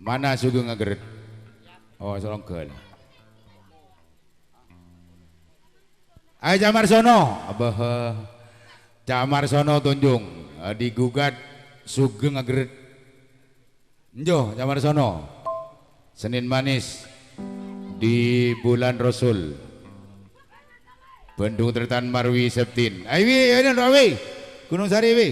Mana Sugeng ngegeret? Oh, Solongkel. Ayo Jamarsono, abah Jamarsono tunjung digugat Sugeng ngegeret. Njo Jamarsono. Senin manis di bulan Rasul. Bandung Tretan Marwi Septin. Ayo ini Rawi. Gunung Sari wi.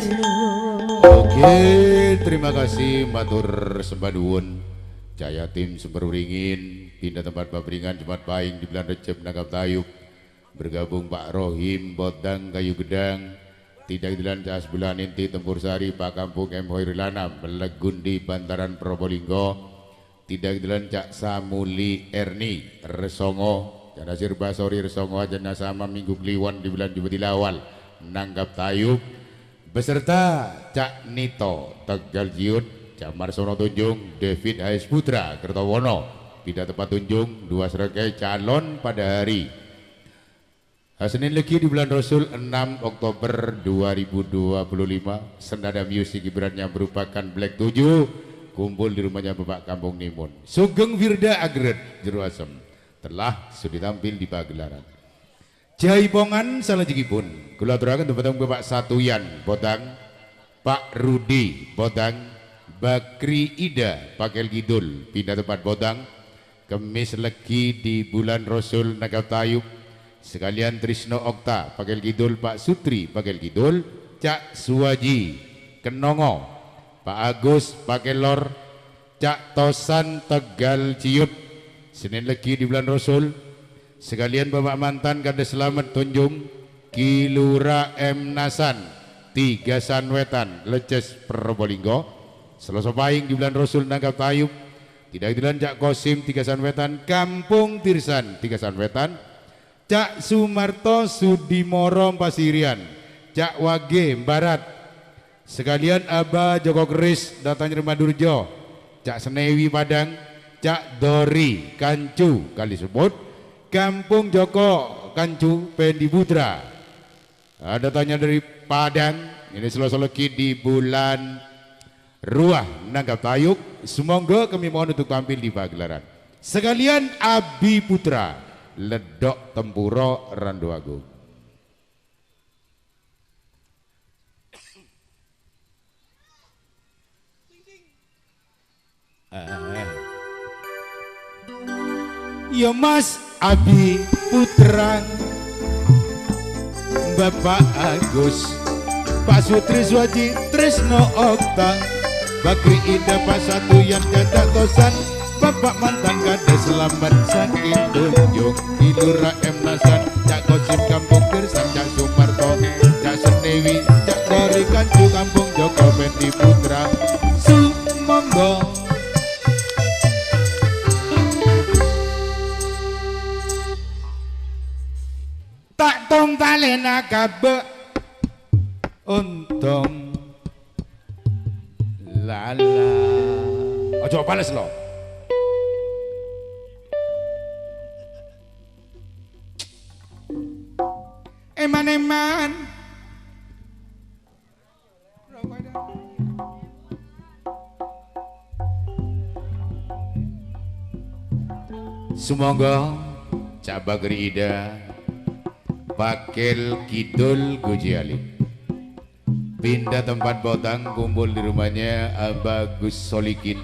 Oke, terima kasih matur sembah nuwun. Jaya tim Semberwringin pindah tempat babringan Jumat Pahing di bulan Recep Nangkap Tayub. Bergabung Pak Rohim Bodang Kayu Gedang. Tidak dilan Cas Bulan Inti Tempur Sari Pak Kampung M Hoirilana Melegun di Bantaran Probolinggo. Tidak dilan Cak Samuli Erni Resongo. Jana Sirba Sori Resongo Jana sama Minggu Kliwon di bulan Jumatilawal Nangkap Tayub. Beserta Cak Nito Tegal Jiut, Cak Marsono Tunjung, David Ais Putra Kertowono. Pindah tempat tunjung dua serangkai calon pada hari Senin Legi di bulan Rasul 6 Oktober 2025. Senada musik Gibran yang merupakan Black 7 kumpul di rumahnya Bapak Kampung Nimun. Sugeng Wirda Agret Jero Asem telah sudah tampil di pagelaran. Jaipongan salajengipun kula aturaken dumateng Bapak Satuyan Bodang, Pak Rudi Bodang, Bakri Ida Pakel Kidul pindah tempat Bodang. Kemis Legi di bulan Rasul Nangkap Tayub. Sekalian Trisno Okta Pakel Kidul, Pak Sutri Pakel Kidul, Cak Suwaji Kenongo, Pak Agus Pakel Lor, Cak Tosan Tegal Ciut. Senin Legi di bulan Rasul. Sekalian Bapak Mantan Kade Selamat Tunjung, Kilura M Nasan, Tigasan Wetan Leces Probolinggo. Selasa Pahing di bulan Rasul Nangkap Tayub. Tidak dilan Cak Kosim Tigasan Wetan, Kampung Tirsan Tigasan Wetan, Cak Sumarto Sudimoro Pasirian, Cak Wage Barat. Sekalian Aba Joko Keris datangnya Rumah Durjo, Cak Senewi Padang, Cak Dori Kancu Kali Sebut, Kampung Joko Kancu Pendi Putra. Ada tanya dari Padang. Ini Selasa Legi di bulan Ruah Nangkap Tayub. Semoga kami mohon untuk tampil di pagelaran. Sekalian Abi Putra Ledok Tempuro Randu Agung. Yo Mas Abi Putra, Bapak Agus, Pak Sutri Swaji Trisno Okta, Bakri Ida Pak Satuyan Jada Tosan, Bapak Mantan Kade Selamat Saking Tunjung, Ilura M Nasan, Cak Kosim Kampung Tirsan, Cak Sumarto, Cak Senewi, Cak Dori Kancu Kampung Joko Pendi Putra. Sumonggo tak tong talena kabe untung lala. Ojo bales lo. Eman-eman Sumangga Cak Bagri Ida Pakel Kidul Gujiali pindah tempat Botang kumpul di rumahnya Bagus Solikin